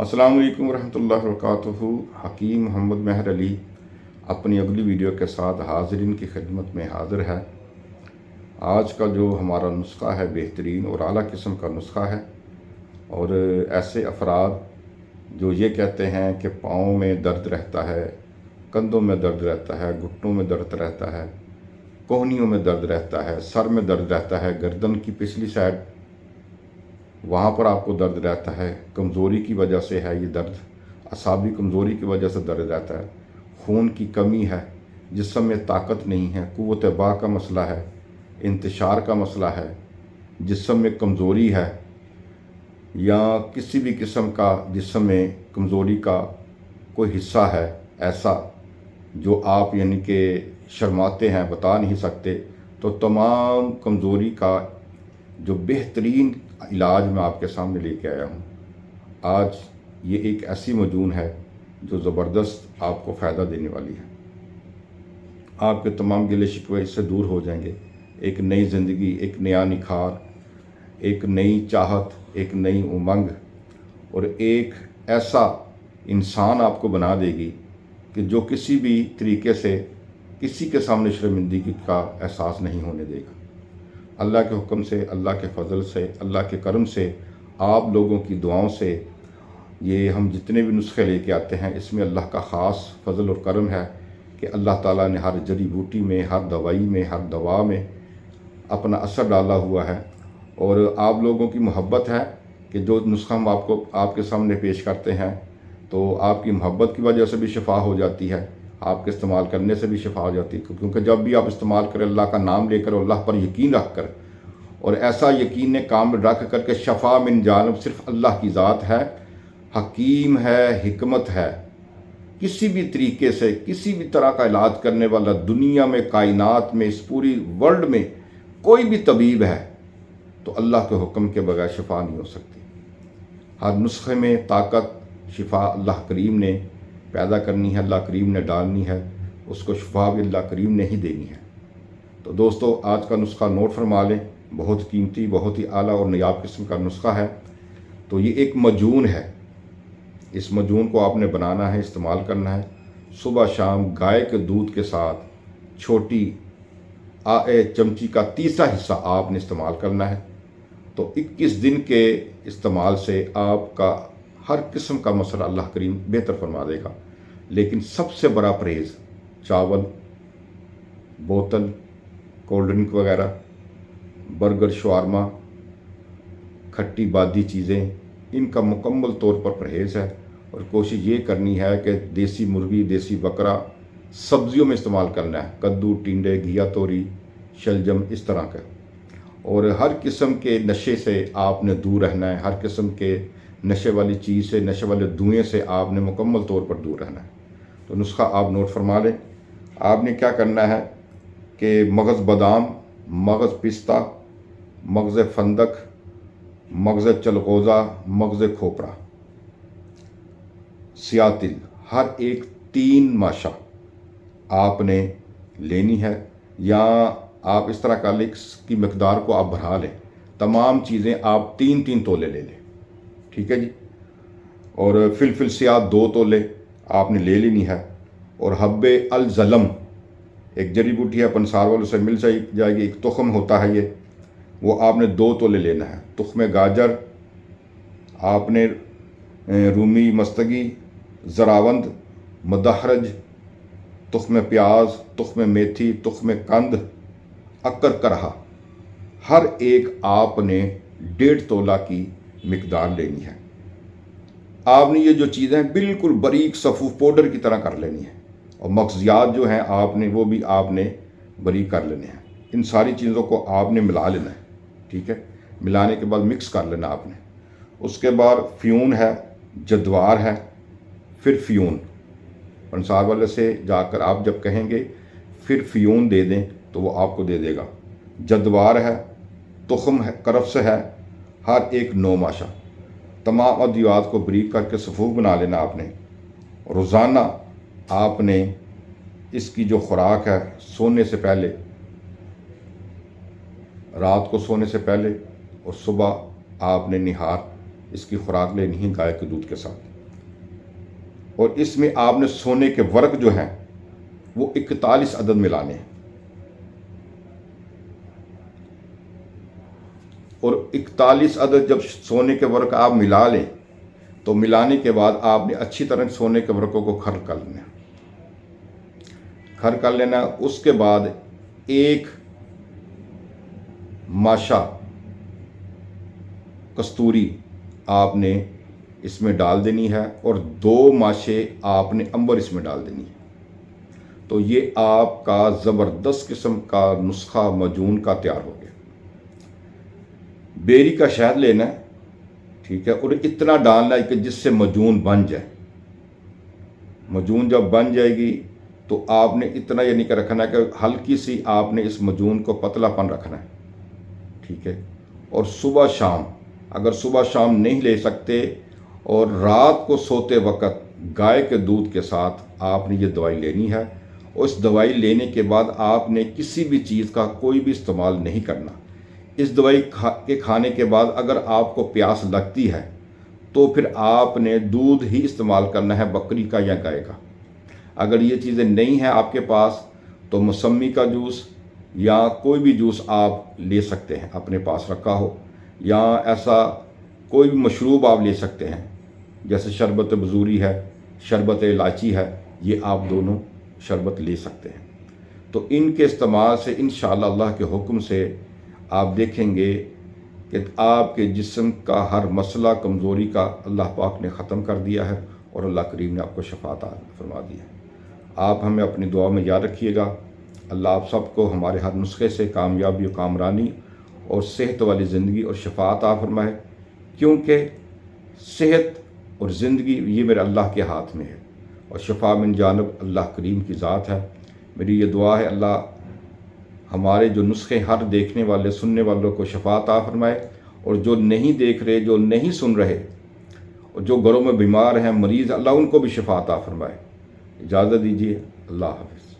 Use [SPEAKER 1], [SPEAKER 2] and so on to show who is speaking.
[SPEAKER 1] अस्सलाम वालेकुम रहमतुल्लाहि वबरकातुहू। हकीम मोहम्मद महर अली अपनी अगली वीडियो के साथ हाज़रीन की खिदमत में हाज़िर है। आज का जो हमारा नुस्खा है बेहतरीन और आला किस्म का नुस्खा है। और ऐसे अफराद जो ये कहते हैं कि पाँव में दर्द रहता है, कंधों में दर्द रहता है, घुटनों में दर्द रहता है, कोहनियों में दर्द रहता है, सर में दर्द रहता है, गर्दन की पिछली साइड वहाँ पर आपको दर्द रहता है, कमज़ोरी की वजह से है ये दर्द, असाबी कमज़ोरी की वजह से दर्द रहता है, खून की कमी है, जिस्म में ताकत नहीं है, क़ुव्वत बा का मसला है, इंतशार का मसला है, जिस्म में कमज़ोरी है, या किसी भी किस्म का जिस्म में कमज़ोरी का कोई हिस्सा है ऐसा जो आप यानी कि शर्माते हैं, बता नहीं सकते, तो तमाम कमज़ोरी का जो बेहतरीन इलाज मैं आपके सामने लेके आया हूँ। आज ये एक ऐसी मजून है जो ज़बरदस्त आपको फ़ायदा देने वाली है। आपके तमाम गिले शिकवे इससे दूर हो जाएंगे। एक नई ज़िंदगी, एक नया निखार, एक नई चाहत, एक नई उमंग और एक ऐसा इंसान आपको बना देगी कि जो किसी भी तरीके से किसी के सामने शर्मिंदगी का एहसास नहीं होने देगा। अल्लाह के हुक्म से, अल्लाह के फ़ज़ल से, अल्लाह के करम से, आप लोगों की दुआओं से ये हम जितने भी नुस्खे लेके आते हैं इसमें अल्लाह का ख़ास फ़ज़ल और करम है कि अल्लाह ताला ने हर जड़ी बूटी में, हर दवाई में, हर दवा में अपना असर डाला हुआ है। और आप लोगों की मोहब्बत है कि जो नुस्खा हम आपके सामने पेश करते हैं तो आपकी मोहब्बत की वजह से भी शिफा हो जाती है, आपके इस्तेमाल करने से भी शिफा हो जाती है। क्योंकि जब भी आप इस्तेमाल करें अल्लाह का नाम लेकर, अल्लाह पर यकीन रख कर, और ऐसा यकीन काम रख कर के शफा मिन जानिब सिर्फ अल्लाह की ज़ात है, हकीम है, हिकमत है। किसी भी तरीके से किसी भी तरह का इलाज करने वाला दुनिया में, कायनात में, इस पूरी वर्ल्ड में कोई भी तबीब है तो अल्लाह के हुक्म के बगैर शिफा नहीं हो सकती। हर नुस्खे में ताकत, शिफा अल्लाह करीम ने पैदा करनी है, अल्लाह करीम ने डालनी है, उसको शिफा भी अल्लाह करीम ने ही देनी है। तो दोस्तों आज का नुस्खा नोट फरमा लें, बहुत कीमती, बहुत ही आला और नायाब किस्म का नुस्खा है। तो ये एक मजून है, इस मजून को आपने बनाना है, इस्तेमाल करना है। सुबह शाम गाय के दूध के साथ छोटी चमची का तीसरा हिस्सा आपने इस्तेमाल करना है। तो 21 दिन के इस्तेमाल से आपका हर किस्म का मसला अल्लाह करीम बेहतर फरमा देगा। लेकिन सबसे बड़ा परहेज़ चावल, बोतल, कोल्ड ड्रिंक वगैरह, बर्गर, शवारमा, खट्टी बादी चीज़ें, इनका मुकम्मल तौर पर परहेज़ है। और कोशिश ये करनी है कि देसी मुर्गी, देसी बकरा सब्ज़ियों में इस्तेमाल करना है, कद्दू, टिंडे, घिया तोरी, शलजम, इस तरह का। और हर किस्म के नशे से आपने दूर रहना है, हर किस्म के नशे वाली चीज़ से, नशे वाले धुएँ से आपने मुकम्मल तौर पर दूर रहना है। तो नुस्खा आप नोट फरमा लें। आपने क्या करना है कि मगज़ बादाम, मगज़ पिस्ता, मगज़ फंदक, मगज़ चलगोज़ा, मगज़ खोपरा, सियातिल, हर एक 3 माशा आपने लेनी है। या आप इस तरह कर लें, इसकी मकदार को आप बढ़ा लें, तमाम चीज़ें आप 3-3 तोले ले लें, ठीक है जी। और फिलफिल सियात 2 तोले आपने ले लेनी है। और हब्बे अल ज़लम, एक जड़ी बूटी है, पंसार वालों से मिल जाएगी, एक तुख्म होता है ये, वो आपने 2 तोले लेना है। तुख्म गाजर आपने, रूमी मस्तगी, ज़रावंद, मदहरज, तुख्म प्याज, तुख्म मेथी, तुख्म कंद, अक्कर करहा, हर एक आपने 1.5 तोला की मिकदार लेनी है। आपने ये जो चीज़ें हैं बिल्कुल बारीक सफ़ूफ पाउडर की तरह कर लेनी है। और मगज़ियात जो हैं आपने वो भी आपने बारीक कर लेने हैं। इन सारी चीज़ों को आपने मिला लेना है, ठीक है। मिलाने के बाद मिक्स कर लेना आपने। उसके बाद फ्यून है, जद्वार है, फिर फ्यून। पंसार वाले से जाकर आप जब कहेंगे फिर फ्यून दे दें तो वो आपको दे देगा। जद्वार है, तुख्म है, करफ्स है, हर एक 9 माशा। तमाम अद्वियात को बारीक करके सफ़ूफ बना लेना आपने। रोज़ाना आपने इसकी जो खुराक है, सोने से पहले, रात को सोने से पहले और सुबह आपने निहार اس کی خوراک لینی ہے گائے کے دودھ کے ساتھ۔ اور اس میں آپ نے سونے کے ورق جو ہیں وہ 41 عدد ملانے ہیں، اور 41 عدد جب سونے کے ورق آپ ملا لیں تو ملانے کے بعد آپ نے اچھی طرح سونے کے ورقوں کو کھر کر لینا۔ اس کے بعد ایک ماشا کستوری آپ نے اس میں ڈال دینی ہے، اور 2 ماشے آپ نے عنبر اس میں ڈال دینی ہے۔ تو یہ آپ کا زبردست قسم کا نسخہ مجون کا تیار ہو گیا۔ بیری کا شہد لینا ہے، ٹھیک ہے، اور اتنا ڈالنا ہے کہ جس سے مجون بن جائے۔ مجون جب بن جائے گی تو آپ نے اتنا یہ نہیں رکھنا ہے کہ ہلکی سی آپ نے اس مجون کو پتلا پن رکھنا ہے، ٹھیک ہے۔ اور صبح شام، اگر صبح شام نہیں لے سکتے اور رات کو سوتے وقت گائے کے دودھ کے ساتھ آپ نے یہ دوائی لینی ہے، اور اس دوائی لینے کے بعد آپ نے کسی بھی چیز کا کوئی بھی استعمال نہیں کرنا۔ اس دوائی کے کھانے کے بعد اگر آپ کو پیاس لگتی ہے تو پھر آپ نے دودھ ہی استعمال کرنا ہے، بکری کا یا گائے کا۔ اگر یہ چیزیں نہیں ہیں آپ کے پاس تو موسمی کا جوس یا کوئی بھی جوس آپ لے سکتے ہیں، اپنے پاس رکھا ہو، یا ایسا کوئی بھی مشروب آپ لے سکتے ہیں، جیسے شربت بزوری ہے، شربت الائچی ہے، یہ آپ دونوں شربت لے سکتے ہیں۔ تو ان کے استعمال سے انشاءاللہ اللہ کے حکم سے آپ دیکھیں گے کہ آپ کے جسم کا ہر مسئلہ کمزوری کا اللہ پاک نے ختم کر دیا ہے، اور اللہ کریم نے آپ کو شفا عطا فرما دی ہے۔ آپ ہمیں اپنی دعا میں یاد رکھیے گا۔ اللہ آپ سب کو ہمارے ہر نسخے سے کامیابی و کامرانی اور صحت والی زندگی اور شفا عطا فرمائے، کیونکہ صحت اور زندگی یہ میرے اللہ کے ہاتھ میں ہے، اور شفا من جانب اللہ کریم کی ذات ہے۔ میری یہ دعا ہے اللہ ہمارے جو نسخے ہر دیکھنے والے سننے والوں کو شفا عطا فرمائے، اور جو نہیں دیکھ رہے، جو نہیں سن رہے، اور جو گھروں میں بیمار ہیں، مریض، اللہ ان کو بھی شفا عطا فرمائے۔ اجازت دیجیے، اللہ حافظ۔